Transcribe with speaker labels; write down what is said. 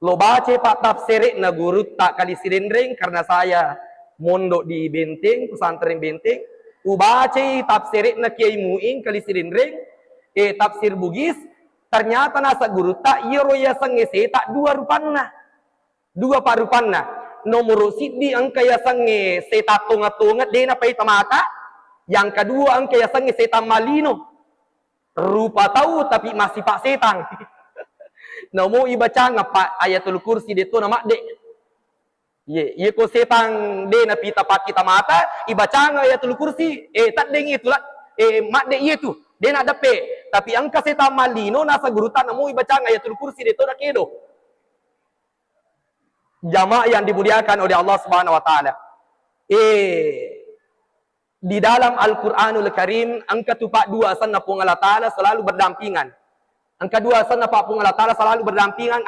Speaker 1: Lo baca pak tafsir na guru tak kali sirendring karena saya mondok di Benteng, pesantren Benteng. Baca tafsir na Kiai Muin kali sirendring, tafsir Bugis. Ternyata nasa guru tak iro ya sengese tak dua rupanna. Dua parupanna. Nomor sidi angka ya sange seta tunga-tunga dena pai tamata. Yang kedua angka ya sange seta malino. Rupa tahu tapi masih pak setang. Namo ibaca ngapa ayatul kursi deto nama dek. Ye ko setang de na pita pak kita mata ibaca ayatul kursi tak deng itu lah mak dek ye tu de na dape tapi angka seta malino nasa gurutan namo ibaca ayatul kursi deto na kedo. Jamaah yang dimuliakan oleh Allah Subhanahu wa taala. Di dalam Al-Qur'anul Karim angka tupak dua sanna pung Allah taala selalu berdampingan. Angka dua sanna pak pung Allah taala selalu berdampingan